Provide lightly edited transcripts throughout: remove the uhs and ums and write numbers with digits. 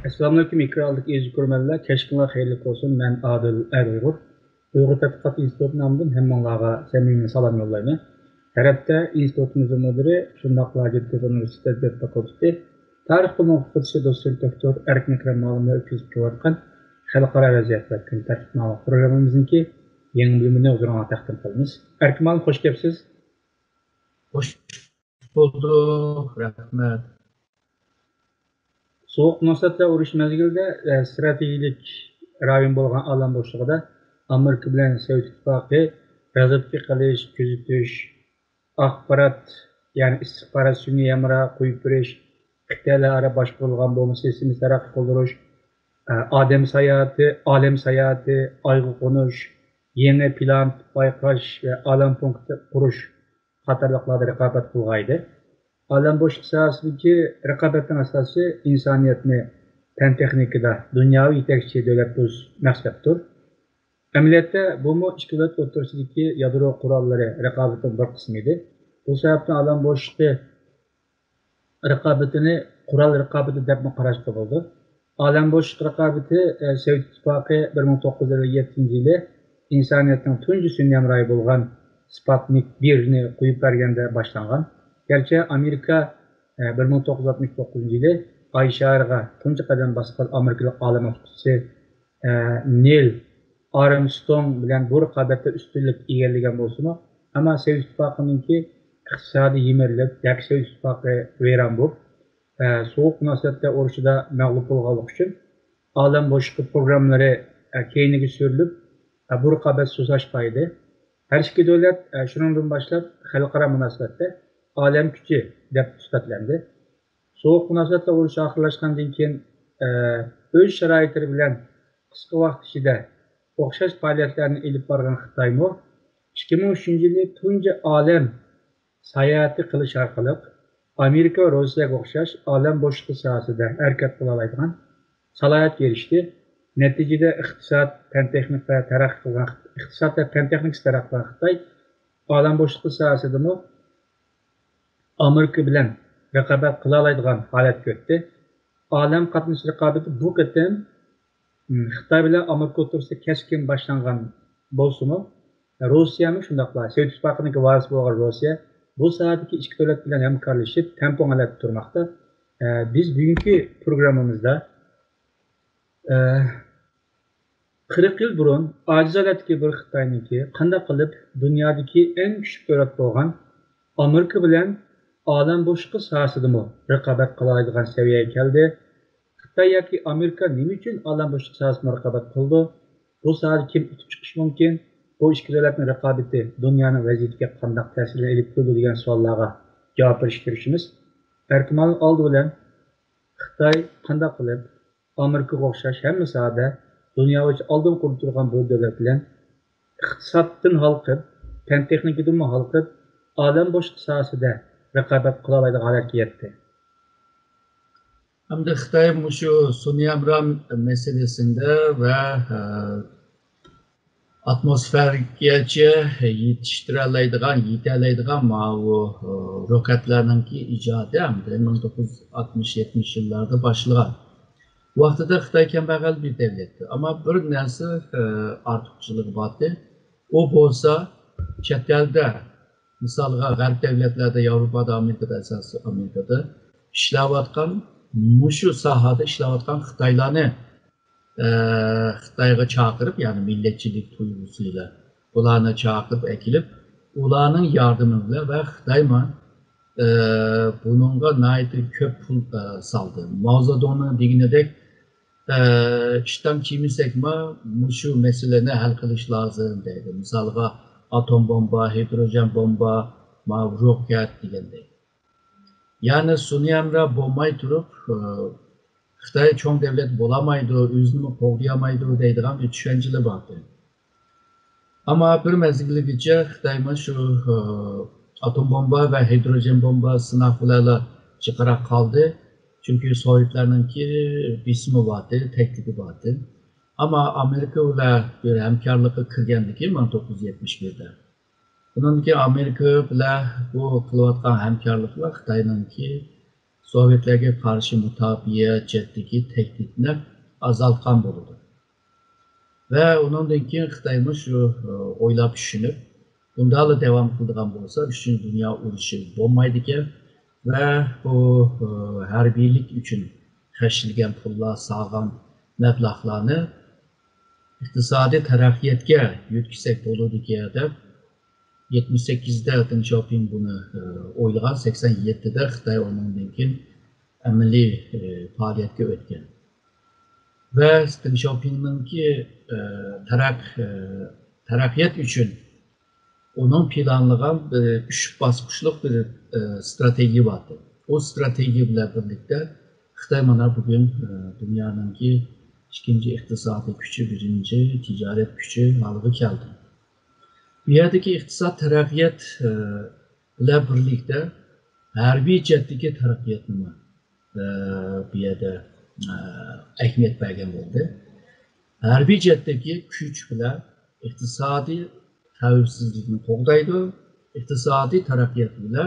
Assalamualaikum ikrarlık izci görmeliler. Keşkinler hayırlı olsun. Ben Adil Eruygur. Uygur Tadqiqat İnstitutu namıdan hemmanlarga samimiy salam yollayman. Tarafta institutumuzun müdiri, şundaqla Gedgezi Üniversitesi Tibbiyat Fakültesi, Tarix bilim o'qituvchisi doçent doktor Erkin Ekrem ma'lumlar o'tkazib kelayotgan xalqaro vaziyatlar kun tartibnoma programmamizniki yangi bölümünü o'zingizga taqdim qilamiz. Erkin ma'lum xush kelibsiz. Hoş bulduk. Rahmet. Soğuk munosabatlar urush mezgilida strategik rayon bo'lgan olam bo'shlig'ida Amerika bilan Sovet ittifoqi razvedka qilish, kuzatish, axborot, ya'ni istixborot sun'iy yamra qo'yib berish, qit'alararo boshqarilgan bomba sistemasi taraqqiy qildirish, olam sayohati, oyga qo'nish, yangi plan bayqash va olam punkti qurish qatorliqlarda raqobat qilg'aydi. Alem boşluk sahasındaki rekabetin asası insaniyetini fen texnikada dünyavi yetekçi devlet buz məqsəddir. Əməliyyatda bu mu iki devlet ortasındaki yadro kuralları rekabetin bir kısmıydı. Bu sebepten alem boşluğu rekabetini kural rekabeti dep mi qaraştı oldu. Alem boşluk rekabeti Sovet İttifaqı 1957 yılı insaniyetin tuncu sünniyem rayı bulgan Sputnik 1'ni koyup vergende başlanğan. Gerçi Amerika 1969 yılı Ay şəhərinə tuncu qadam basqan Amerikalı alim aşçısı Neil Armstrong bilan bu raqobatda ustunlik egallagan bo'lsa-mu, ammo Sovet ittifoqininki iqtisodiy yemirlik, yoki Sovet ittifoqi vayron bo'lib, sovuq munosabatlar urushida mag'lub bo'lganlik uchun olam bo'shliqi programmalari keyinga surilib, bu raqobat susashmaydi. Her iki devlet shundan boshlab xalqaro munosabatda olam kuchi deb sifatlandı. Soğuk munosabatlar urushi oxirlashgandan keyin o'z sharoitlari bilan qisqa vaqt ichida o'xshash faoliyatlarni ilib borgan Xitoymi 2003 yili tunji olam sayohati qilish orqali Amerika va Rossiyaga o'xshash olam bo'shliqi sohasida harakat qila oladigan salohiyatga erishdi. Neticede iqtisod, fan texnika taraqqiy qilgan iqtisod va fan texnikasi taraqqiy qilgan Xitoy olam bo'shliqi sohasidami Amerika bilan raqobat qila oladigan holatga o'tdi. Olam qatnash raqobati bu qatam Xitoy bilan Amerika o'rtasida keskin boshlangan bo'lsa-mu, Rossiyami shundaqla Sovet ittifoqining varisi bo'lgan Rossiya bu sohadagi ikki davlat bilan hamkorlashib tempo holatda turmoqda. Biz bugungi programmamizda 40 yıl burun aciz holatdagi bir Xitoyniki qanday qilib dunyodagi eng kuchli davlat bo'lgan Amerika bilan olam bo'shliqi sohasidami raqobat qila oladigan saviyaga keldi. Xitoy yoki Amerika nima uchun olam bo'shliqi sohasida raqobat qildi? Bu sohada kim o'tib chiqishi mumkin? Bu ikki davlatning raqobati dunyoning vaziyatiga qanday ta'sir elib keldi degan savollarga javob berishga kirishimiz. Ehtimol oldi bilan Xitoy qanday qilib Amerikaga o'xshash hamma sohada dunyo bo'yicha oldin qurib turgan bu davlat bilan iqtisoddan halqib, fan texnikadan halqib, olam bo'shliqi sohasida raqobat qila oladigan holatga yetdi. Hem de Xitoy şu sun'iy yamra meselesinde ve atmosfergacha yetishtiroladigan, yetaladigan bu roketlarninki ijodi ham 1960-70 yillarda boshlangan. Vaqtida Xitoy kambag'al bir davlatdi, ammo bir narsa ortiqchiligi bordi. O bo'lsa chet elda, misolga g'arb davlatlarda, Yevropada, Amerikada, asosan Amerikada ishlayotgan mushu sohada ishlayotgan Xitoylarni Xitoyga chaqirib, ya'ni millatchilik tuyg'usiyle ularni chaqirib ekilib, ularning yordami bilan va Xitoyma bununla nayt ko'p pul saldı. Mavzudoni deganidek ishdan kiymasekmi, mushu masalani hal qilish lozim deydi. Misolga atom bomba, hidrojen bomba, roket degandek. Yani sun'iy yamra bo'lmay turib, Xitoy cho'ng davlat bo'lamaydi, o'zini qo'llayamaydi deydigan bir tushunchalar bor. Ammo bir mezgilgacha Xitoy shu atom bomba ve hidrojen bomba sınavlarla çıkarak kaldı. Çünkü Sovyetlerninki bismi vardı, teklifi vardı. Ama Amerika ile bir hemkarlığı kırgendiki 1971'de. Bununki Amerika ile bu kılıvatkan hemkarlıkla Xitoyninki Sovetlərə qarşı mütabiətçədəki təhdidini azaltqan boludu. Və onundan keyin Xitaymış oylab düşünüb, bundalı devam qıldığan bolsa 3-cü Dünya uruşu olmaydı ki və bu hərbiylik üçün xərclənən pullar, sağan məbləğlərini iqtisadi tərəqqiyatga yüksək boludu ki, 78'de Deng Xiaoping bunu oylagan, 87'de Xitay onundan keyin əməli fəaliyyətə ötken. Ve Deng Xiaoping'ninki tərəqqiyat üçün onun planlanan 3 basqıçlıq bir strateji vardı. O strateji ilə birlikte Xitay mana bugün dünyanınki ikinci iqtisadi gücü, birinci ticaret gücü halığı geldi. Bir yerdeki iqtisad tərəqqiyat ilə birlikte hərbi cəhdəki tərəqqiyatını bir yerdə əhmiyyət bərgən oldu. Hərbi cəhdəki güc ilə iqtisadi təvəkkülsüzlüyünü qoğdaydı. İqtisadi tərəqqiyat ilə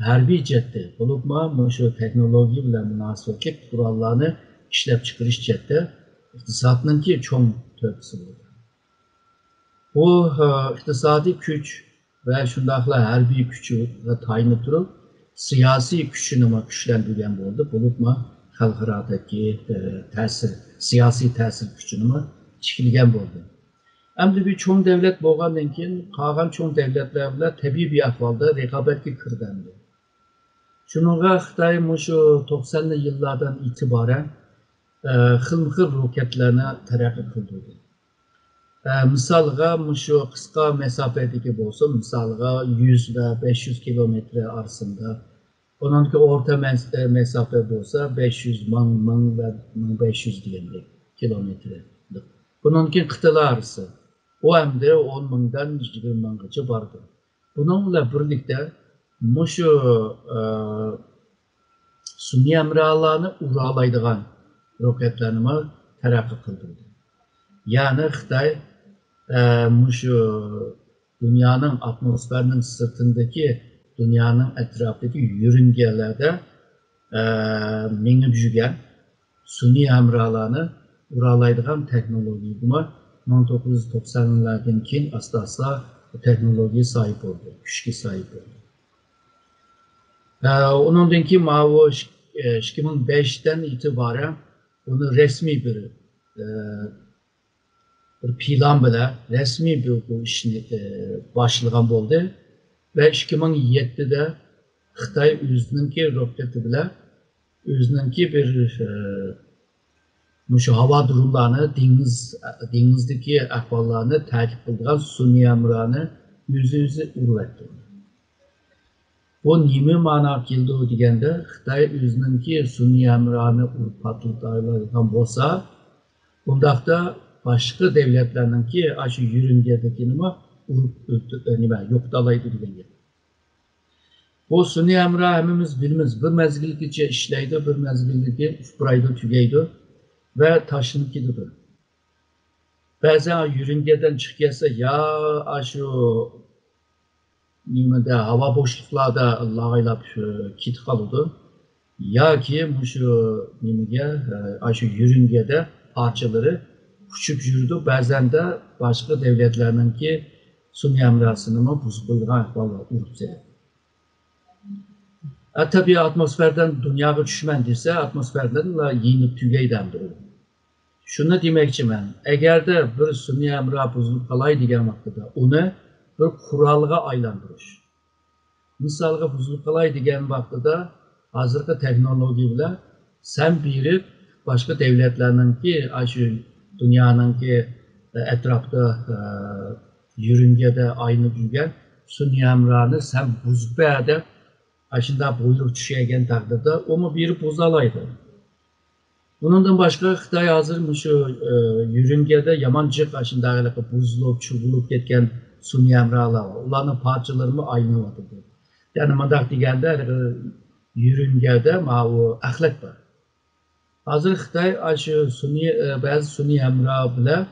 hərbi cəhdə olubma şu texnoloji ilə münasibətli kurallarını işləb çıxırış cəhdə iqtisadınınki çox tövbüsü oldu. Bu iqtisadi güc və şundaqla hərbi gücü tayin etdirib siyasi gücünü gücləndirən oldu. Bulubma xalqaradakı təsir, siyasi təsir gücünü çəkilən oldu. Əmdi bir çoğun devlet bolğandan keyin qalğan çoğun devletlər bilan təbii bir ahvalda rəqabətə kirdi. Şununla Xitay şu 90'lı yıllardan itibaren xilmi-xil roketlərini tərəqqi qıldırdı. Misalға şu qısqa məsafədəki bolsa, misalға 100 və 500 kilometre arasında, onunki orta məsafə bolsa 500, 1000 və 1500 deyildi kilometre. Bununki qıtalar arası. O hem de 10 binden 20 bingacha vardı. Bununla birlikte şu sun'iy əmralarını uralaydigan roketlerini tərəqqi qıldırdı. Yani Xitay şu dünyanın atmosferinin sırtındaki, dünyanın etrafındaki yörüngelerde minib жүрген sun'iy əmralarını uralaydigan texnologiya 1990'lardan keyin asta-asta bu texnologiya sahip oldu, güçke sahip oldu. Onundan keyin 2005'ten itibaren bunu resmi bir plan bilan resmi bir bu işini başlayan oldu ve 2007'de Xitay özününki roketi bilan özününki bir şu hava durumlarını, dengizdeki ahvallarını takip kıldıran sun'iy əmrani yüzü urvetdi. Bu nimi mana keldi degende Xitay özününki sun'iy əmrani urup patlatadigan bolsa, bundaqda başqa devletlarninki aşı yörüngedeki urup yo'qotalaydi degan gap. Bu sun'iy əmra hemimiz bilimiz bir mezgilgacha ishlaydi, bir mezgilga ufraydi, tugaydi ve taşınıp gidiyor. Bazen yörüngeden çıkıyorsa ya şu hava boşluklarda lağaylap kit kalıdı ya ki şu yörüngede parçaları uçup yürüdü. Bazen de başka devletlerinin ki sun'iy əmrasını buzulgan ahvallar urupsa. Tabii atmosferden dünyaya düşmen dese atmosferden yiyinip tügeyden de şunu demekçi ben, eğer de bir sun'iy əmra buzulup qalay degan vaqtida onu bir kuralga aylandırış. Misalga buzulup qalay degan vaqtida hazırki texnologiya bilan sen birib başka devletlerninki şu dünyanınki etrafda yörüngede aynı жүрген sun'iy əmrani sen buzub bəyədə aşında buyruk düşəyən takdirde onu biri buzalaydı. Bundan başka Xitay hazır şu yörüngede yamancık aşında buzulup, çubulup ketken sun'iy əmralar var. Onların parçalarını aynalıdı. Yani mandaq degende yörüngede o axlat var. Hazır Xitay bazı sun'iy əmra bilan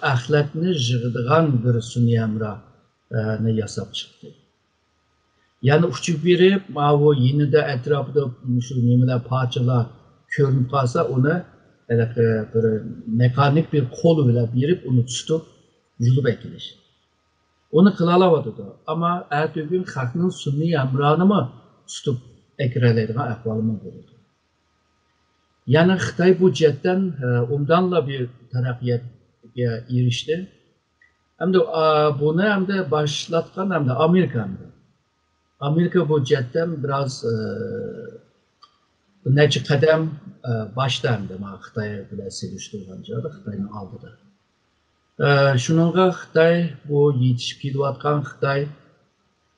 axlatni yığıdığan bir sun'iy əmra yasab çıktı. Yani uçup berip, o yenide etrafında şu nimeler parçalar görünüp kalsa onu bir mekanik bir kolu bile berip onu tutup yılıp ekiliş. Onu kılalamadı da. Ama ertesi halkın sunni emranı mı tutup ekireleydiğine ahvalımı buldu. Yani Xitay bu cidden ondanla bir terakkiyatga erişti. Hem de bunu hem de başlatkan hem de Amerika'nda. Amerika bu cidden biraz neçe kadem başta hem de Xitay'a bile seviştirganca da Xitay'ın aldı da. Şununla Xitay bu yetişip kelayotgan Xitay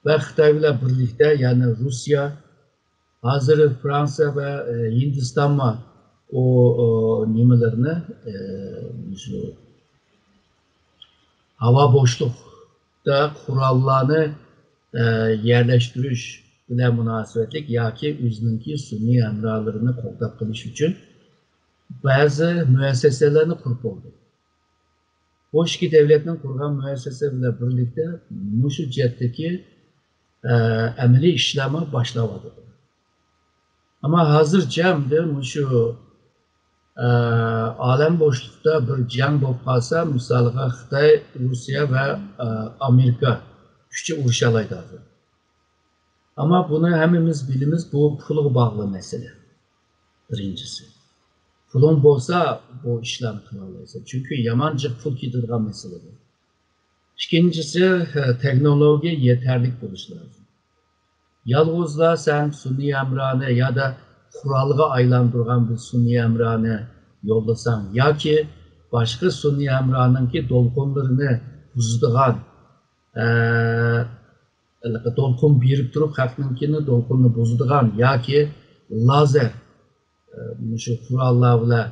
ve Xitay bilan birlikte yani Rusya, hazır Fransa ve Hindistan mı o nimelerini şu hava boşlukta kurallarını yerleştiriş bilen münasebetlik yoki o'zininki sun'iy emralarını qo'llab qilish uchun ba'zi muassasalarni qurib oldi. Bu ikki devletning qurgan muassasa bilan birlikda shu jihatdagi amaliy ishlarni boshladi. Ama hazırca hamda şu alem boşlukta bir jang bo'lib qolsa, misolga Xitoy, Rusya ve Amerika kuchli urushalaydi hozir. Ama bunu hemimiz bilimiz bu pulga bog'liq mesele. Birincisi. Pulun bo'lsa bu ishlarni qila olaysan. Çünkü yamanca pul ketadigan mesele bu. İkincisi teknoloji yeterli bo'lishi lazım. Yalnızla sen sunni emranı ya da kuralga aylandırgan bir sunni emranı yollasan ya ki başka sunni emranın ki dolkunlarını buzduğan dolkun birip durup halkınkini dolkununu buzduğan ya ki lazer şu kurallarla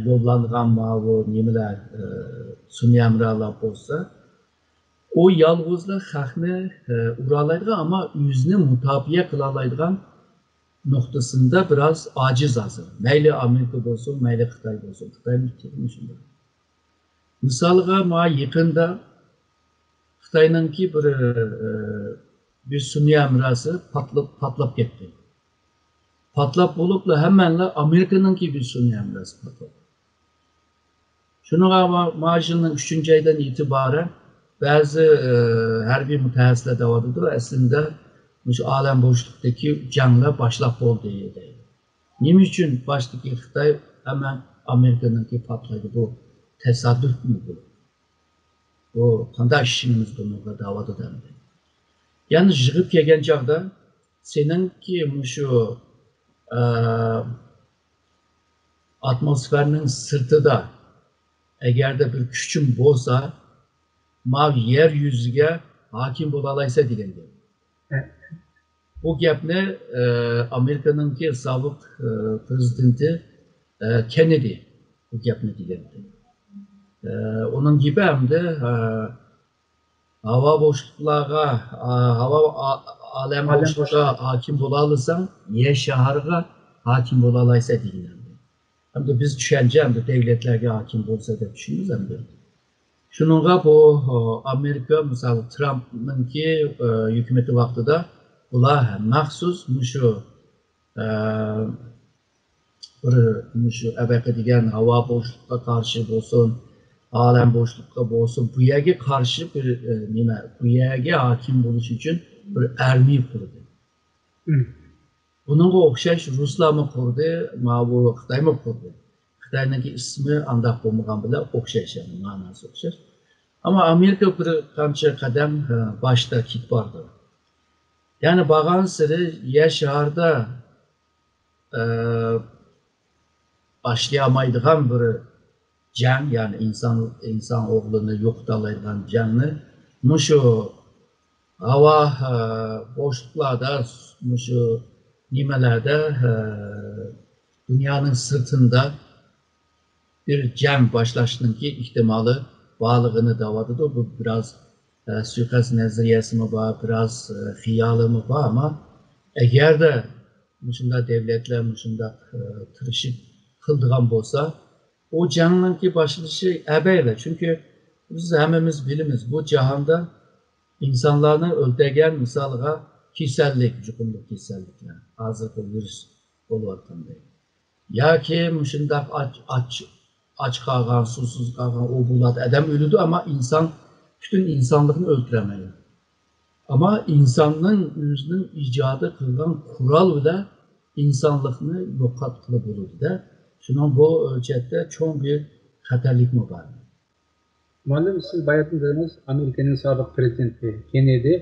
yollanılan mavu nimeler sunni emralar olsa o yalnızla halkını uralaydıgan ama yüzünü mutabiye kılalaydıgan noktasında biraz aciz hazır. Meyli Amerika olsun, meyli Xitay olsun. Xitay'ın bitirmişinde. Misalga ma yakında Xitay'ınki bir sunni emrası patlap gitti. Patlap bulup da hemenle Amerika'nınki bir sunni emrası patlap. Şunu maaşının 3. aydan itibaren bazı harbiy mutaxassislar davodadir aslında şu alem boşluktaki janglar başlap oldu deydi. Nima uchun baştaki Xitoy hemen Amerika'nınki patlaydı bu tesadüf mü bu? Bu qanday işimiz bununla davada dendi. Yani jig'ib kelgan chog'da seningki şu atmosferning sirtida agarda bir kuchim bo'lsa mavi yeryüzüge hakim bo'lalaysa degan gap. Bu gapni Amerika'nınki sobiq prezidenti Kennedy bu gapni degandi. Onun gibi hem de hava boşluklarga, hava alem boşluklarga hakim bo'lalaysan, yer shaharga hakim bo'lalaysa degan. Hem de biz düşünce hem de devletlerge hakim bo'lsa deb tushunamiz hem de. Şununla bu Amerika misal Trump'ınki hükümeti vaktida ular maxsus şu evvelki degan hava boşlukka karşı olsun, alem boşlukka olsun, bu yerge karşı bir bu yerge hakim buluş için bir armiy kurdu. Bununla okşaş Ruslar mı kurdu, bu Xitay mı kurdu? Xitay'nınki ismi andaq bo'lmagan bilan okşaş yani manası okşaş. Ama Amerika bir qancha kadem başta kit vardı. Yani bağın sırrı yer şaharda başlayamaydıgan bir can yani insan oğlunu yoktalaydıgan canlı şu hava boşluklarda şu nimelerde dünyanın sırtında bir can başlaşının ki ihtimali bağlılığını davadıdır. Bu biraz suikast nezariyesi mi var, biraz hiyalı mı var ama eğer de şunda devletler şunda tırışıp kıldığan olsa o canının ki başlışı ebeyle. Çünkü biz hemimiz bilimiz bu cihanda insanlarını öldürgen misalga kasallik, yuqumli kasalliklar, hozirgi virus bo'layotganda. Yoki shundoq och qolgan, suvsiz qolgan o bo'ladi. Adam o'ladi, ammo inson butun insonlikni o'ldirmaydi. Ammo insonning o'zining ijodi qilgan qurol bilan insonlikni yo'qotib bo'ladi-da. Shuning bu o'lchatda cho'ng bir xatarlikmi bor. Muallim, siz bayatın dediniz, Amerika'nın sabık prezidenti Kennedy,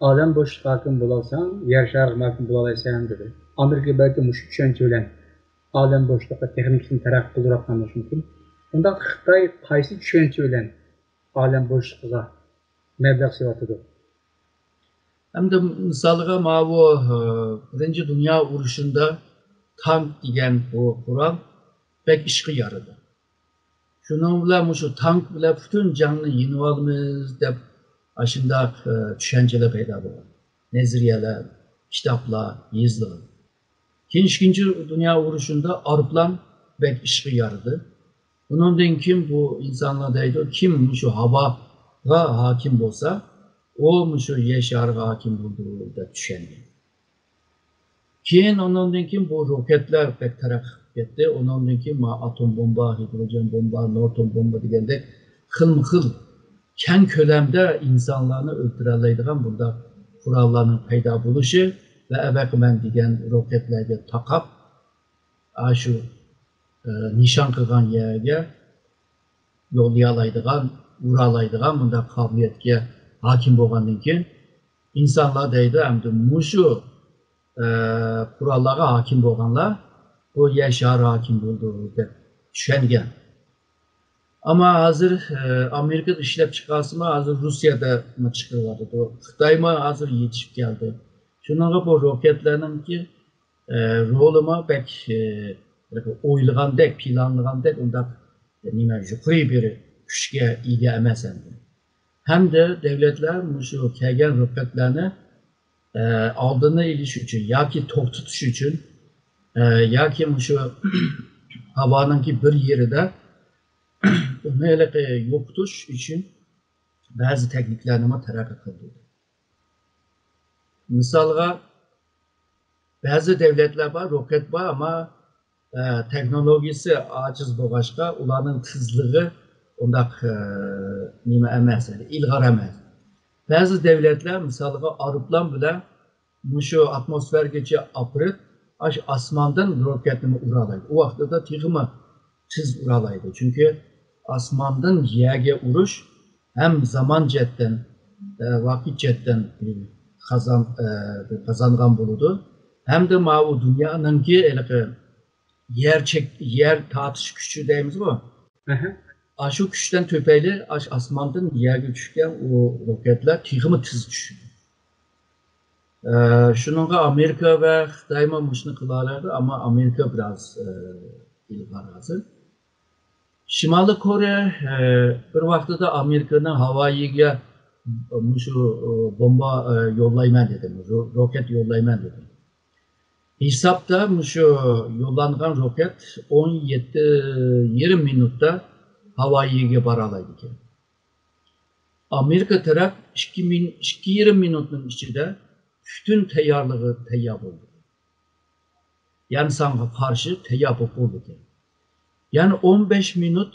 alem boşluk hakim bulalsan, yer şarkı hakim bulalaysan dedi. Amerika belki muşu düşünce bilen alem boşlukta texnikasini taraqqiy qildirayotganishi mumkin. Bunda Xitoy qaysi tushuncha bilan alem boşluğuna mablag' sifatida? Hamda misolga mana bu Birinchi Dunyo urushida tank degan bu qurol pek ishga yaradi. Shuning bilan shu tank bilan butun jangni yengib olamiz deb ashundoq tushunchalar paydo bo'ldi. Nazariyalar, kitoblar yozildi. Keyin Ikkinchi Dunyo urushida aeroplan pek ishga yaradi. Bundan keyin bu insonlar deydi, kim shu havoga hokim bo'lsa, o shu yer shariga hokim bo'ldi deb tushungan. Keyin ondan keyin bu roketlar pek taraqqi etdi. Ondan keyin atom bomba, hidrojen bomba, neutron bomba degandek xilma-xil keng ko'lamda insonlarni o'ldira oladigan bunda qurollarning paydo bo'lishi va avaqman degan roketlarga taqab shu nishon qilgan yerga yo'llay oladigan, ura oladigan bunda qobiliyatga hokim bo'lgandan keyin insonlar deydi, hamda mushu qurollarga hokim bo'lganlar bu yer shari hokim bo'ldi deb tushungan. Ammo hozir Amerikada ishlab chiqarsimi, hozir Rusiyada chiqaryapti. Xitoymi hozir yetishib keldi. Shuningga bu roketlarninki rolimi pek o'ylagandek, planlagandek undaq nima yuqori bir kuchga ega emas endi. Hamda davlatlar shu kelgan roketlarni oldini olish uchun yoki to'xtatish uchun yoki shu havoninki bir yerida uni yo'qotish uchun ba'zi texniklarni taraqqiy qildi. Misolga ba'zi davlatlar bor, roket bor, ammo texnologiyasi ojiz bo'lg'achqa ularning tezligi undaq nima emas, ilg'or emas. Ba'zi davlatlar misolga aeroplan bilan shu atmosfergacha opirib, osmondan roketni ura oladi. U vaqtda texmi tez ura oladi. Chunki osmondan yerga urish ham zamon jihatdan, vaqt jihatdan qozongan bo'ladi. Hamda bu dunyoninki yer tortish kuchi deymizmi? Shu kuchdan topayli osmondan yerga tushgan u roketlar texmi tez tushadi. Shuningga Amerika va Xitoymi shuni qila oladi, ammo Amerika biroz ilg'or hozir. Shimoliy Koreya bir vaqtida Amerikaning havoyiga shu bomba yo'llayman dedi, roket yo'llayman dedi. Hisobda shu yo'llangan roket 17,5 minutda havoyiga bora oladi ekan. Amerika taraf 2,5 minutning ichida bütün tayyorligi tayyor bo'ldi. Yani sana qarshi tayyor bo'ldi. Yani 15 minut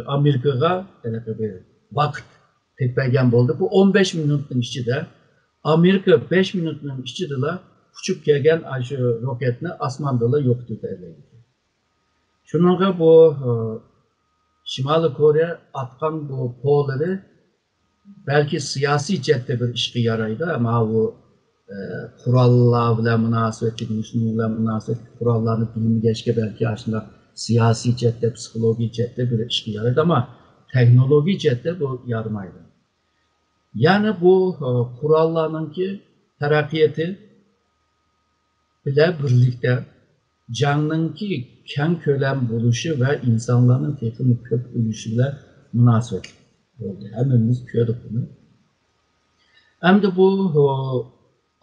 Amerikaga bir vaqt tepmagan bo'ldi. Bu 15 minutning ichida Amerika 5 minutning ichida uçup kelgan shu roketni osmonda yo'qotadi. Shuningga bu Shimoliy Koreya atgan bu polleri belki siyasi jihatda bir ishga yaraydi, ammo bu qurollar bilan munosabatli, musulmon bilan munosabatli qurollarni bilmagachga belki aslında siyasi jihatda, psixologik jihatda bir ishga yaraydi, ammo texnologik jihatda bu yaramaydi. Yani bu qurollarninki taraqqiyoti bilan birlikda jangninki keng ko'lam bo'lishi va insonlarning texnik ko'p o'lishi bilan munosabat bo'ldi. Hammamiz ko'rdik buni. Hamda bu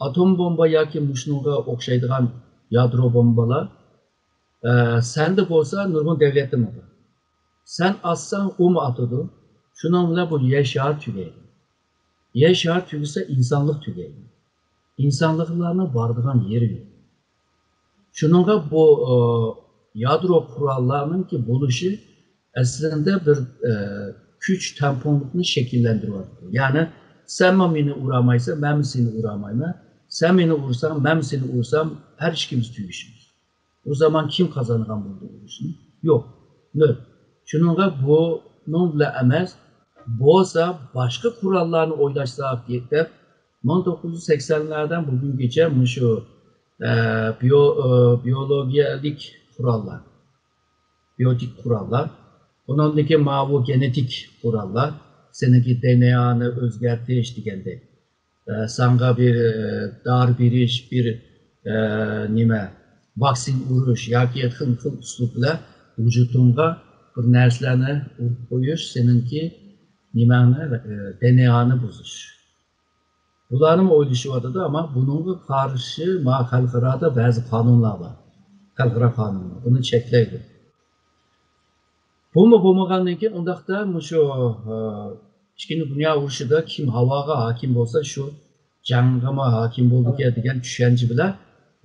atom bomba yoki shunga o'xshaydigan yadro bombalar senda bo'lsa nurg'un davlatda bor. Sen atsan u mu atadi? Shuning bilan bu yer shari tugaydi. Yer shari tugasa insonlik tugaydi. insanlıklarına bardığan yeri yok. Şununla bu yadro kurallarının ki buluşu aslında bir güç tamponluğunu şekillendiriyor. Yani sen beni uğramaysa ben seni uğramayma. Sen beni vursan ben seni vursam her işimiz tüyüşürüz. O zaman kim kazanıran burada olursun? Yok. Ne? Şununla bununla emez boğsa başka kurallarını oylaşsak diyetler 1980'lerden bugün geçen şu biyolojik kurallar, biyotik kurallar, onundaki mavi genetik kurallar, seninki DNA'nı özgertiş digende, sana bir dar bir iş, bir nime, vaksin uruş, yaki hın uslupla vücudunga bir nerslerini koyuş, seninki nimeni, DNA'nı bozuş. Bunların oylaşı vardı da ama bunun karşı halkırada bazı kanunlar var. Halkıra kanunu. Bunu çekleydi. Bu mu bulmagandan ki ondaqda şu işkini dünya uruşuda kim havaga hakim olsa şu cangama hakim oldu ki degan düşünce bile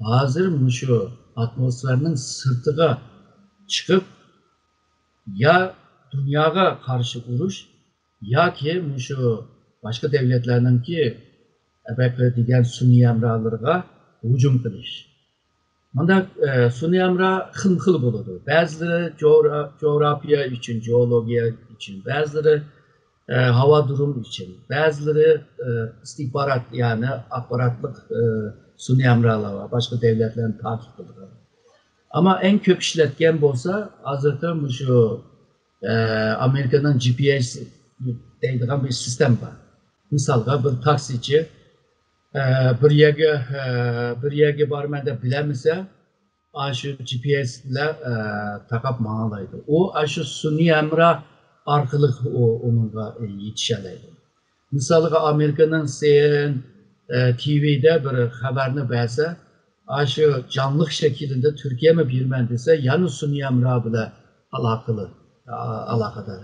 hazır şu atmosferinin sırtıga çıkıp ya dünyaya karşı uruş ya ki şu başka devletlerden ki ebekle degan sun'iy emralarga hücum qilish. Bunda sun'iy emra xil bo'ladi. Ba'zilari coğrafya için, geologiya için, ba'zilari hava durum için, ba'zilari istihbarat yani akbaratlık sun'iy emralar var. Başka devletlerin takip qiladi. Ama en köp işletken bolsa hazırda şu Amerika'nın GPS deydigan bir sistem var. Misalga bir taksici bir yerge barman deb bilemese şu GPS ile takap mağalaydı. O şu sun'iy emra arkalık onunla yetişeleydi. Misalga Amerika'nın CNN TV'de bir haberini verse şu canlı şekilde Türkiye mi bilmem dese yani sun'iy emra bile alakadar.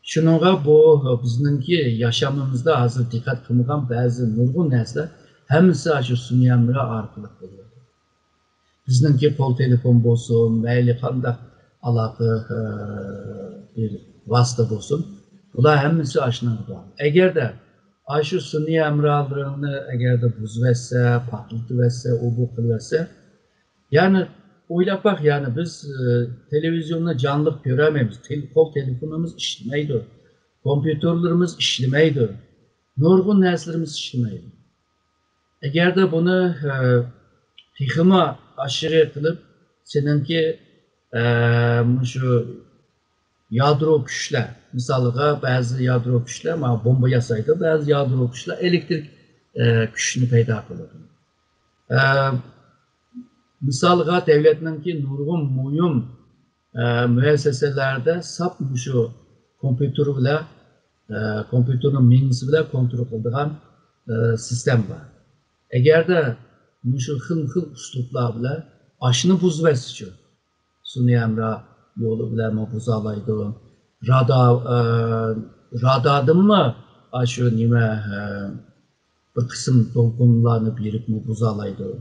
Şununla bu bizimki yaşamımızda hazır dikkat kılmagan bazı nurgun nesler hemisi şu sun'iy emra arkalık oluyor. Bizimki kol telefon bolsun, meyli kanda alakı bir vasıta bolsun. Bunlar hemisi aşınan bağlı. Eğer de şu sun'iy emralarını eğer de buz verse, patlıtı verse, bu kılverse yani oylap bak yani biz televizyonda canlı göremeyiz. Kol telefonumuz işlemeydi. Kompütörlerimiz işlemeydi. Nurgun neslerimiz işlemeydi. Eğer de bunu tihima aşırı kılıp seninki şu yadro güçler, misalga bazı yadro güçler ama bomba yasaydı, bazı yadro güçler elektrik güçünü peyda kılırdı. Misalga devletninki nurgun muyum müesseselerde sap şu kompütörü bile kompütörün mengisi bile kontrol kıldıgan sistem var. Eğer de şu hıl usluplar bile aşını buz versici. Sun'iy emra yolu bile mi buz alaydı. Radardan mı şu nime bir kısım dolgunlarını birip mi buz alaydı.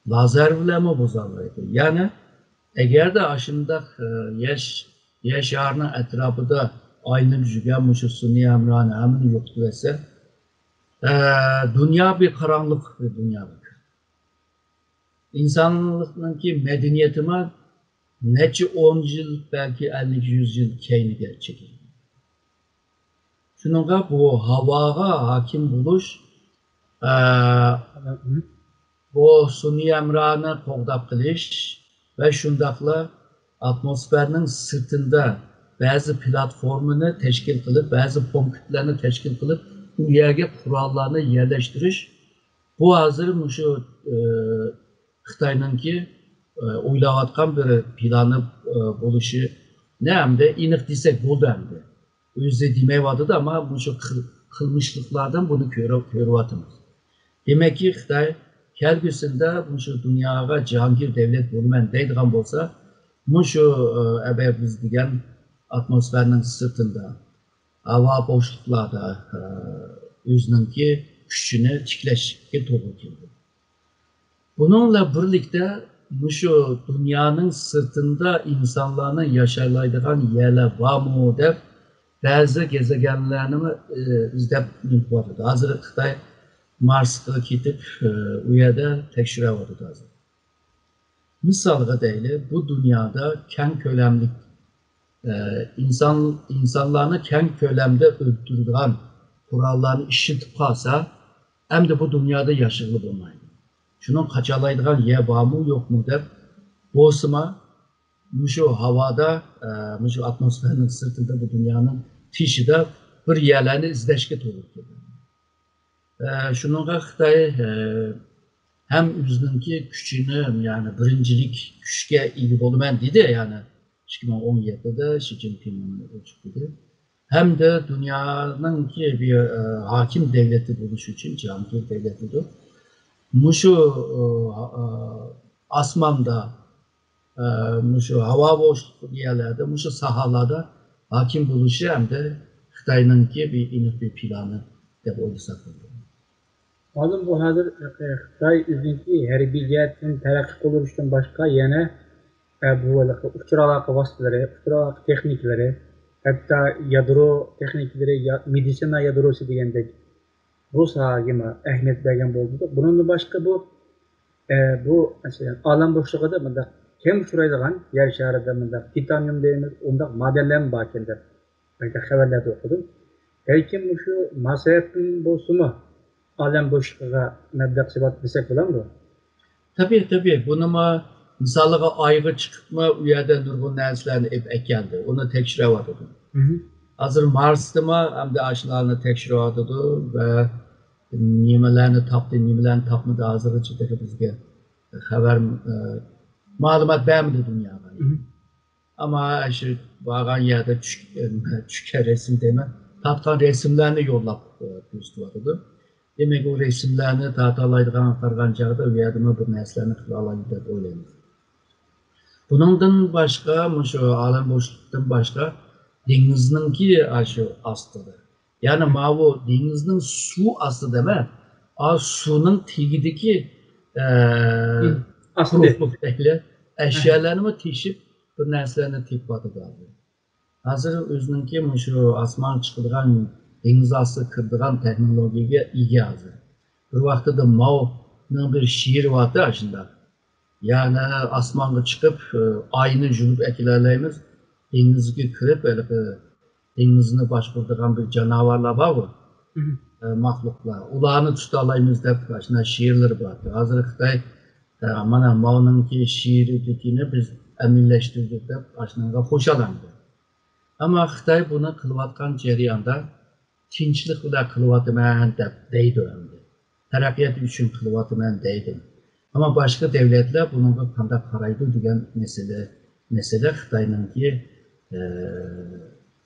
Lazer bile mi buz alaydı. Yani eğer de aşında yaşarının etrafında aynı düzgün şu sun'iy emranı hemen yoktu ise dünya bir karanlık bir dünya. İnsanlığın ki medeniyetime neçe 10 yıl belki 50-100 yıl keyni gerçekleşti. Şununla bu havaya hakim buluş bu sun'iy emranı qoğdap qilish ve şundaqla atmosferinin sırtında bazı platformunu teşkil kılıp, bazı punktlarını teşkil kılıp bu yerge kurallarını yerleştiriş bu hazır şu Xitay'nınki oylayatqan bir planı buluşu ne hem de iniq desek buldu hem de. Özde demək vardı da ama bu şu kılmışlıklardan bunu görüvatımız. Demek ki Xitay kelgüsünde bu şu dünyaya cihangir devlet bölmen deydiğen bolsa bu şu biz diyen atmosferinin sırtında hava boşluklarda özününki gücünü tikleşke to'g'ri keldi. Bununla birlikte şu dünyanın sırtında insanların yaşarlaydigan yerler var mı deb bazı gezegenlerini izlep yurtvardı. Hazır Xitay Mars'a gidip u yerda tekshiraverdi hazır. Misalga deyli, bu dünyada keng kölemlik insanlarını keng kölemde öldürülen kurallarını işitip kalsa hem de bu dünyada yaşırlı bulmaydı. Şunun kaçalaydıgan yer var mı yok mu deb boğsuma şu havada, şu atmosferin sırtında bu dünyanın tişide bir yerlerini izleşke to'g'ri keldi. Şununla Xitay hem özününki gücünü yani birincilik güçke ega bo'laman dedi yani 2017'de Xi Jinping'in dedi. Hem de dünyanın ki bir hakim devleti buluş için cihangir devletidir. Şu asmanda, şu hava boşluğu yerlerde, şu sahalarda hakim buluşu hem de Xitay'ın ki bir inik bir planı de oylasak olur. Oğlum bu hazır Xitay üzüntü harbiy jihatdan taraqqiy qilishdan boshqa yana bu uçur aloqa vositалari, uçur aloqa texnikalari, hatto yadro texnikalari, meditsina yadrosi degandek bu sohaga ahamiyat bergan bo'ldi. Bundan boshqa bu masalan olam bo'shlig'ida bunda keng uchraydigan yer sharida bunda titanium deymiz, unda modellar bor ekan deb xabarlarda o'qidim. Lekin shu mas'uliyatdan bo'lsa olam bo'shlig'iga mablag' sibat desak bo'ladimi? Tabii. Bunu misalga ayga chiqibmi u yerda nurg'un narsalarni ekeldi. Uni tekshiryapti. Hazır Mars'da hem de aşılarını tekshiryapti ve nimalarni topdi, nimalarni topmadi hozirgacha bizga xabar ma'lumot bermadi dunyoga. Ama şu borgan yerda tushgan resim dema, tortgan resimlarni yo'llab ko'rsatyapti. Demek o resimlerini tahtalaydıgan qargan chog'da u yerda bir narsalarni qila oladi deb o'ylaymiz. Bundan başka, şu alam boşluktan başka dengizningki şu astıda. Yani bu denizning su astı deme, suyun tegidagi quruqlikdagi eşyalarni teshib bir narsalarni tepadi. Hazır o'zininki şu asman chiqadigan dengiz astı kirdigan texnologiyaga ega hazır. Bir vaqtida Mao'ning bir şiiri vardı aslında. Yani asmanga chiqib ayni yuvib akilalaymiz, dengizga kirib dengizni boshqaradigan bir canavarlar bor-ku, maxluqlar. Ularni tuta olamiz deb shuna she'rlar bor. Hozir Xitoy mana Mao'ningki she'ridagini biz amillashtirdik deb shunaqa qo'shiladi. Ama Xitoy buni qilayotgan jarayonda tinchlik bilan qilyapman deb deydi endi. Taraqqiyot uchun qilyapman deydi. Ama başka devletler bununla qanday qaraydi degan mesele Xitoyningki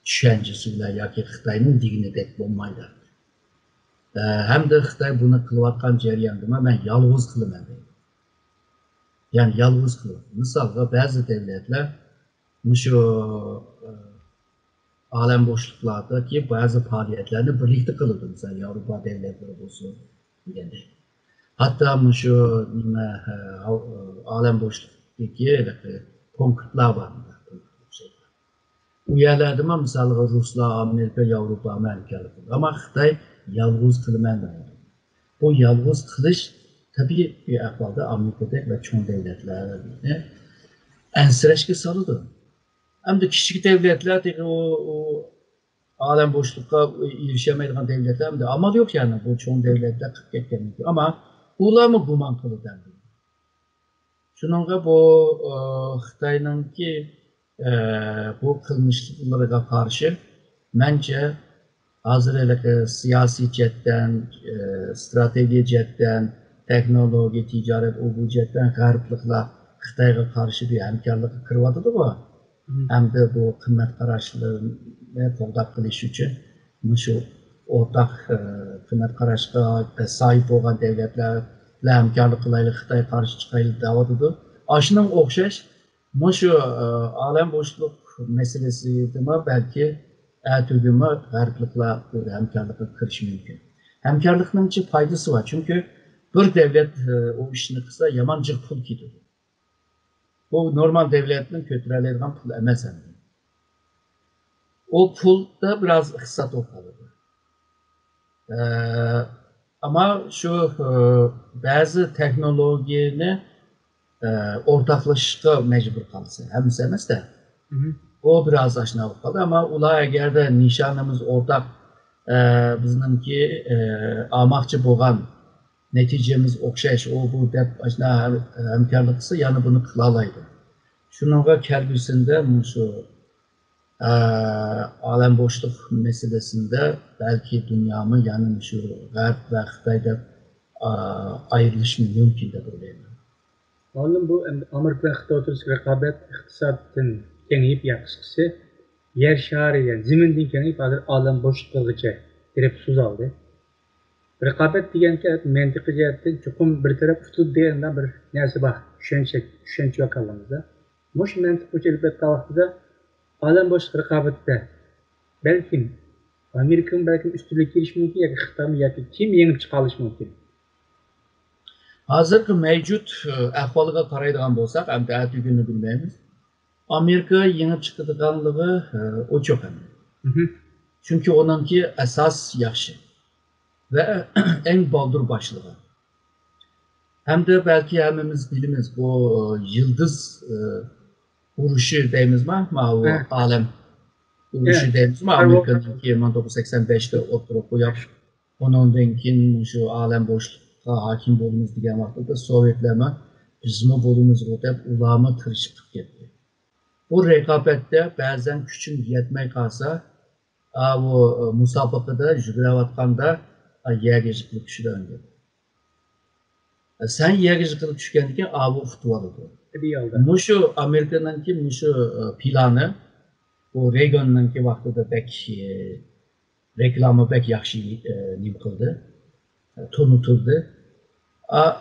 tushunchasi bilan yoki Xitoyning dignidek bo'lmaydi. Hem de Xitoy buni qilayotgan jarayonda men yolg'iz qilaman deydi. Yani yolg'iz qiladi. Misalga ba'zi devletler şu alam boşluklardaki bazı faaliyetlerini birlikte kılıyordu. Mesela Avrupa devletleri olsun degandek. Hatta şu alem boşluktaki punktlar var. Bu yerlerde mesela Ruslar, Amerika, Avrupa, Amerikalı. Ama Xitay yalnız kılman deydi. Bu yalnız kılış tabii bir ahvalda Amerika'da ve çoğu devletlerine ensireshga soladi. Hem de küçük devletler o alem boşlukka erişemeydiğin devletler hem de amal yok yani bu çoğu devletler 40 ketken. Ama ular mı guman kılıdan? Şununla bu Xitay'ınki bu kılmışlıklara karşı bence hazır siyasi cetten, strateji cetten, teknoloji, ticaret, bu cetten gariplikler Xitay'a karşı bir hemkarlık kırvadı bu. Hem de bu kıymet qarashlarını qo'llab qilish uchun şu o'rtaq kıymet qarashga sahip bo'lgan devletler bilan hamkorlik qilaylik, Xitoy qarshi chiqaylik deyapti. Ashunga o'xshash şu olam bo'shliq masalasida balki atugima g'arbliklar hamkorlikka kirish mumkin. Hemkarlıkның içi faydası var. Çünkü bir devlet o işini kısa yamancık pul gidiyor. Bu normal devletin kötülerden pul emez hem. O pul da biraz kısat olmalı. Ama şu bazı teknolojini ortaklaşışqa mecbur kalsa. Hemisi emez de. O biraz aşina kaldı ama ula eğer de nişanımız ortak bizimki amakçı boğan neticemiz okşayış o bu dep aşina hemkarlıksa yani bunu kılalaydı. Şununla kelbisinde şu alem boşluk meselesinde belki dünyamı yani şu Garp ve Xitay'da ayrılış mümkün de böyle. Oğlum bu Amerika ve Xitay oturusundaki rekabet iktisadın kengeyip yakışıksı yer şahri yani ziminden kengeyip hazır alem boşluğuca direkt suz aldı. Rekabet degenki mantıklı cihetten çokum bir taraf tutup diğerinden bir neyse bak düşünce vakalımızda. Muş mantık bu elbette vaxtıda alem boşluk rekabette belki Amerika'nın belki üstünlük giriş mümkün ya ki Xitay'ın ya ki kim yenip çıkarış mümkün. Hazırki mevcut ahvalıga qaraydigan bolsaq, hem de ertesi günü bilmeyimiz. Amerika yeni çıkıdığanlığı o çok önemli. Çünkü onunki esas yaxşı ve en baldur başlığı. Hem de belki hemimiz bilimiz bu yıldız vuruşu deyimiz mi? O Evet. alem vuruşu Evet. deyimiz mi? Amerika'nın 1985'te oturup bu yap. Ondan keyin şu alem boşluğa hakim bolumuz degan vaqtda Sovetlarni bizmi bolumuz deb ularni tirishib ketdi. Bu rekabette bazen küçük yetmey kalsa bu musabakada jügürevatganda yerga yiqilib tushdi. Sen yerga yiqilib tushgandan keyin bu futib oladi. Mushu Amerikanınki mushu planı bu Reagan'ınki vaqtida bek reklamı bek yaxshi nim qildi. Tunutildi.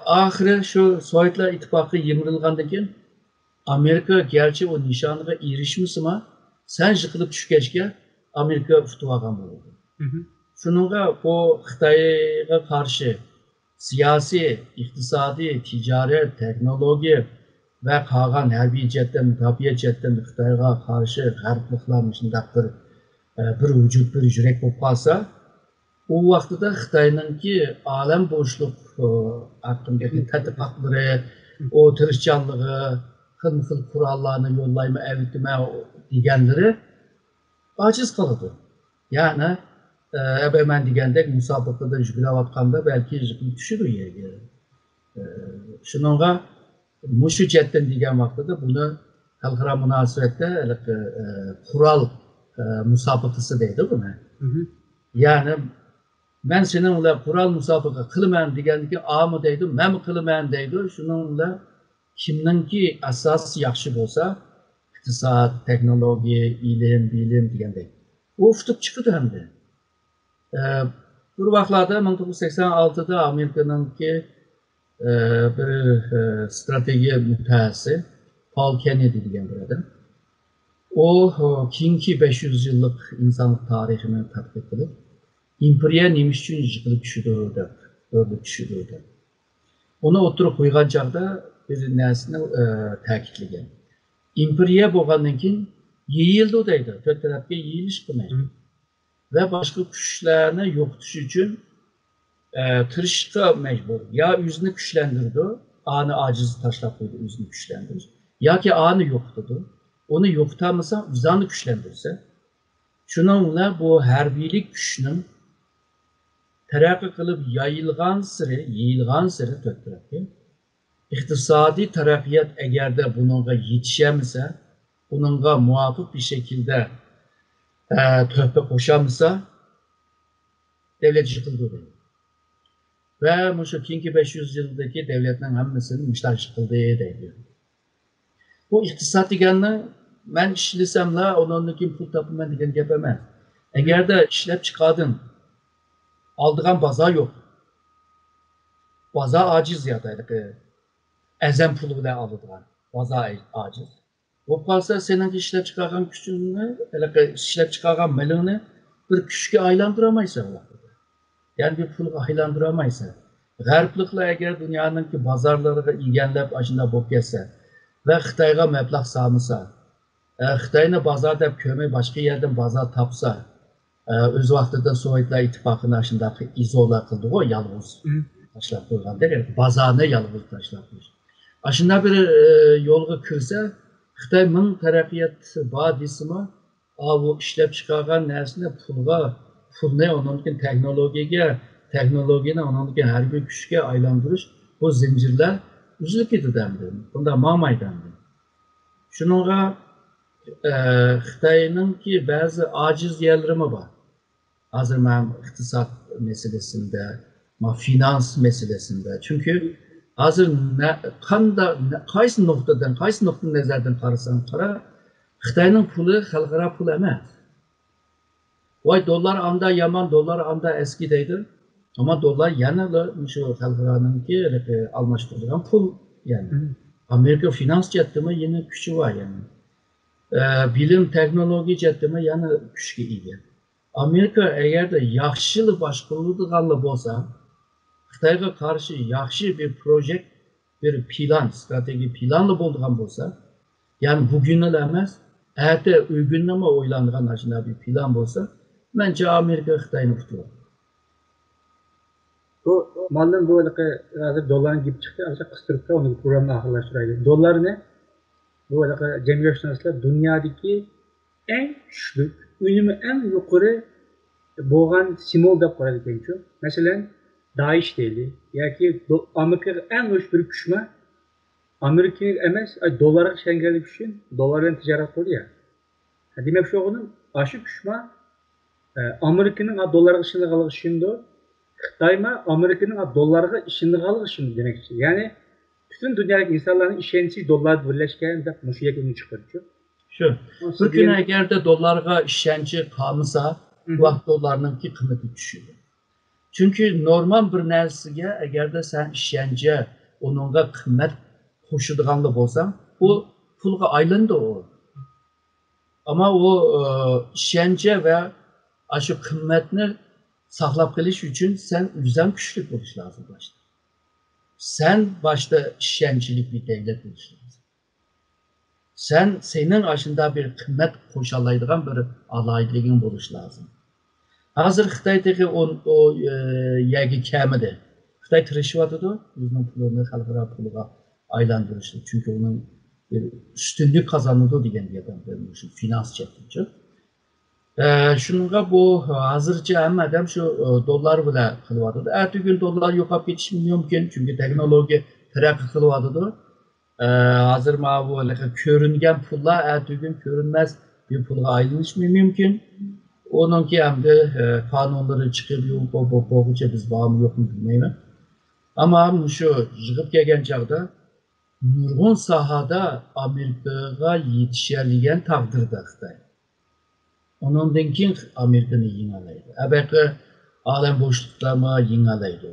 Ahiri şu Sovetlar İttifaqı yemirilgandan keyin Amerika gerçi o nişanıga erişmisi ama sen yıkılıp düşkechga Amerika futvagan bo'ldi. Şununla bu Xitayga karşı siyasi, iktisadi, ticaret, teknoloji ve kalan harbiy jihatdan, müdafiə jihatdan Xitayga karşı g'arbliklar shundaq bir vücut, bir yürek bo'lib qolsa, o vaqtida Xitayninki alem boşluk hakkındaki tədqiqatları, o tirishchanlığı, xil kurallarını yollayma, evitme deganları aciz kalıdı. Yani ben degandek musabakada yugulavatganda belki yıkılıp düşürür yerga. Şununla mushu jihatdan degan vaqtida bunu xalqaro munosabatda kural musabakası deydi bunu. Yani ben seninle kural musabaka kılmayan degandagi ki A mı deydi, men mi kılmayan deydi. Şununla kimninki asas yaxshi bo'lsa, iqtisod, teknologiya, ilim, bilim degandek. O futup çıktı hem de. Bir vaqtlarda 1986'da Amerika'nınki bir strateji mütehassisi Paul Kennedy degan bir adam. O keyingi 500 yıllık insanlık tarihini tadqiq qilib, imperiya nima uchun yiqilib tushdi deb o'rib tushdi. Onu o'tirib qo'ygan chog'da bir narsani ta'kidlagan. Imperiya bo'lgandan keyin yeyildi deydi, to'rt tarafga yeyilish qilmaydi. Ve başka güçlerini yo'qotish uchun tirishishga mecbur. Ya o'zini kuchlantirdi, ani aciz tashlab qo'ydi, o'zini kuchlantirdi. Yoki ani yo'qotdi. Onu yo'qotamasa, o'zini kuchlantirsa, shuningla bu harbiylik kuchning taraqqiy qilib yayilgan siri to'rt tarafga iqtisodiy taraqqiyot agarda bunga yetishemese, bunga muvofiq bir şekilde töhfə qoşamsa devlet yıkıldı. Ve şu keyingi 500 yıldaki devletlerin hammasini müştar yıkıldı deydi. Bu iqtisod deganni men ishlasamla ondan keyin pul topaman degan gap emas. Agar da ishlab chiqadin, oldigan bozor yo'q. Bozor aciz ya da azam pulu bilan oladigan bozor aciz. Bu kalsa senin işlep çıkargan küçüğünü, işlep çıkargan melini bir küçüğe aylandıramayız. Yani bir pul aylandıramaysa. G'arbliklar agar dunyoningki bozorlariga egallab ashuna bo'lib kelsa va Xitoyga mablag' solmasa, Xitoyni bozor deb ko'rmay boshqa yerdan bozor topsa, o'z vaqtida Sovetlar ittifoqini shunday izola qildi-ku, yolg'iz tashlab qo'yganda, bozorni yolg'iz tashlab qo'ydi. Ashunda bir yo'lga kirsa, Xitoy ming taraqqiyot bor desimi, bu ishlab chiqargan narsani pulni onunkin teknologiyani onunkin harbiy kuchga aylantirish, bu zincirlar uzilib ketadi. Bunda ma'maydi. Shuningga Xitoyninki ba'zi ojiz yerlari bor. Hozir men iqtisod masalasida, finans masalasida. Chunki hozir qaysi nuqtai nazardan qarasang qara, Xitoyning puli xalqaro pul emas. Voy dollar anda yomon, dollar anda eski deydi. Ama dollar yana şu xalqaroniki almashtirilgan pul yani. Amerika finans jihatdan yine kuchi var yani. Bilim, texnologiya jihatdan yana kuchga ega. Amerika agarda yaxshi boshqariladiganlar bo'lsa, Xitoyga qarshi yaxshi bir projekt, bir plan, strateji planlı bo'lgan bo'lsa, yani bugünler emas, erta uygunlama o'ylangan ashuna bir plan bo'lsa, bence Amerika Xitoyni tutuyor. Bu malum bu hazır doların gibi çıktı, ancak kıstırıp da onu programda ahırlaştıraydı. Dolar ne? Bu cemiyetşinaslar dünyadaki en güçlü, ünümü en yukarı boğan simol da koydu genço. Mesela DAEŞ değil. Yani ki Amerika'nın en güçlü bir güçme, Amerika'nın emez, dolara şengelli güçün, doların ticaret oluyor ya. Demek şu onun aşı güçme, Amerika'nın dolara ışını kalığı şimdi Xitoyma Amerika'nın dolarga işini kalığı şimdi demek için. Yani bütün dünyadaki insanların işensiz dolar birleşken de bu şekilde çıkartıyor. Şu, bugün eğer de dolarga işenci kalmasa, bu vaxt dolarınki kıymeti düşüyor. Çünkü normal bir nersige eğer de sen işence onunla kıymet koşulduğanlı bolsan, o pulga aylandı o. Ama o işence ve aşı kıymetini saklap kılış için sen yüzden güçlük oluş lazım başta. Sen başta işençilik bir devlet oluş lazım. Senin aşında bir kıymet koşalaydıgan bir alaydığın oluş lazım. Hazır Xitoydagi o yagi kamidi. Xitoy tirishiyotidi o'zining pulini xalqaro pulga aylantirishni. Chunki uning ustunlik qozonadi degan yerdan shu finans jihatdan. Shunga bu hozircha hamma odam shu dollar bilan qilyotidi. Ertaga dollar yo'qolib ketishi mumkin, chunki texnologiya taraqqiy qilyotidi. Hozir mana bu ko'ringan pullar ertaga ko'rinmas bir pulga aylanishi mumkin. Onunki hem de kanunları çıkıyor, boğuca biz bağımlı yok mu bilmeyim. Ama şu yığıp gelgen çağda nurgun sahada Amerika'ya yetişerliğen takdirde Xitoy. Onundan keyin Amerika'nı yenilaydı. Belki alem boşluklarına yenilaydı.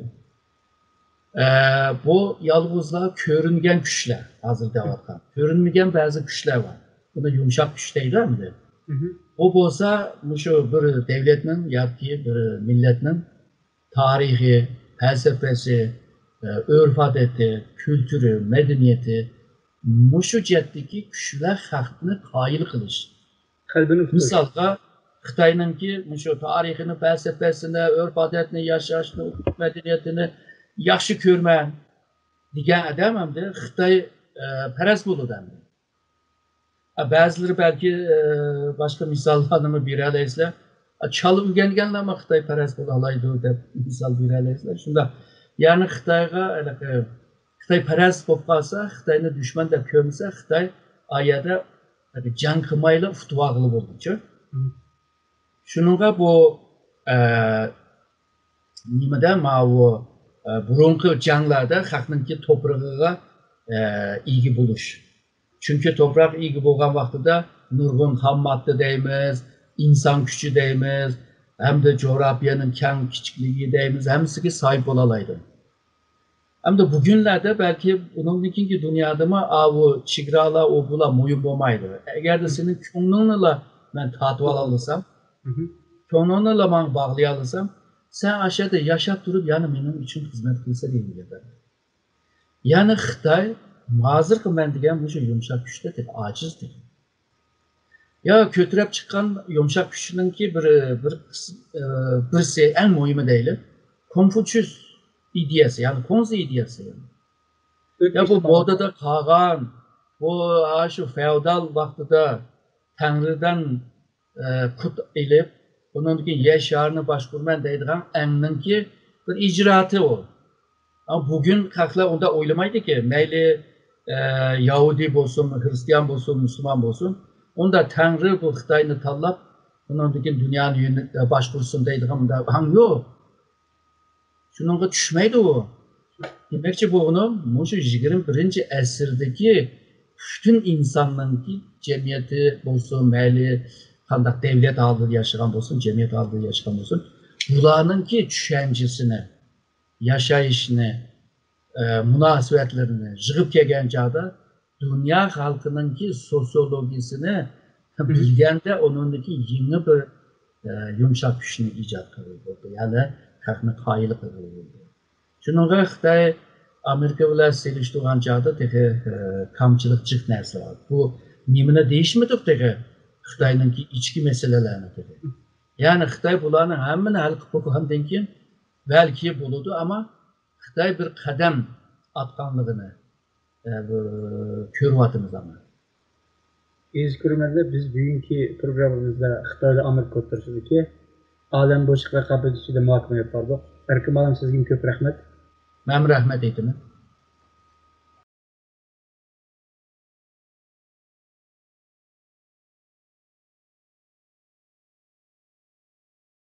Bu yalnızlar görüngen güçler hazır devatkan. Görünmeyen bazı güçler var. Buna yumuşak güç değil mi? O bolsa şu bir devletinin yoki bir milletinin tarihi, felsefesi, örf adeti, kültürü, medeniyeti şu jihatdagi kuchlar xalqni qoyil qilish. Misalga Xitoyninki shu tarixini, felsefesini, örf adetini, yashashni, medeniyetini yaxshi ko'rman degan odam hamda Xitoy parast bo'ladi. Bazıları belki başka misallarını bir alaysizler. Çalıp ügengenler ama Xitoy parast bo'lalaydı deb misal bir alaysizler. Şunda yani Xitoy parast bo'lib qolsa, Xitoyni dushman deb ko'rmasa, Xitoy ayada jang qilmayli futvoqli bo'ldi-chi. Shuningga bu nimada bu burunqi janglarda xalqninki to'prog'iga ega bo'lish. Çünkü toprak iyi bo'lgan vaqtida nurg'un ham modda deymiz, inson kuchi deymiz, hem de coğrafyanın keng kichikligi deymiz, hammasiga sahip bo'lalaydi. Hem de bugünlerde belki bununki dünyada mı bu chegaralar o bular mo'yin bo'lmaydi. Agar de senin ko'nglinla men tatib olasam, ko'nglinla men bog'lay olasam, sen aşağıda yaşap durup yani benim için hizmet kılsa değil mi? Yani Xitay mazır kılmen degen bu yumuşak güçte değil, aciz değil. Ya kötürep çıkan yumuşak güçünün ki birisi en mühimi değil. Konfüçyüs ideyası yani Konzi ideyası yani. Ya bu modada kalan, bu şu feodal vaxtıda Tanrı'dan kut elip, onun ki yaşarını başkurman deydiğen ennin ki bir icraatı o. Ama bugün kalklar onda oylamaydı ki, meyli Yahudi olsun, Hristiyan olsun, Müslüman olsun, onda Tanrı bu Xitayını tallap, onun ki dünyanın başkursun deydiğen onda hangi yok. Şununla düşmeydi o. Demek ki bu onu, şu 21. əsrdeki bütün insanların ki cemiyeti olsun, meyli, kandak devlet aldığı yaşayan olsun, cemiyet aldığı yaşayan olsun, bunların ki düşüncesini, yaşayışını, münasebetlerini jığıp kelgen çağda dünya halkının ki sosyolojisini bilgende onundaki yeni bir yumuşak güçünü icat kılıyordu. Yani kalkını kayılı kılıyordu. Şununla Xitay Amerika bilan seliştirgan çağda teki kamçılık çık nersi var. Bu mimine değişmedik teki Xitay'nın ki içki meselelerini teki. Yani Xitay bularını hemen hal kılıp hem ki belki buludu ama Xitay bir kadem atkanlığını körüvatımız ama. İz kürmezde biz bugünkü programımızda Xitay'da Amerika oturuşudaki Alem Boşluk rekabeti içinde muhakeme yapardık. Erkim Alem sizin köp rahmet. Mənim rəhmət etdim.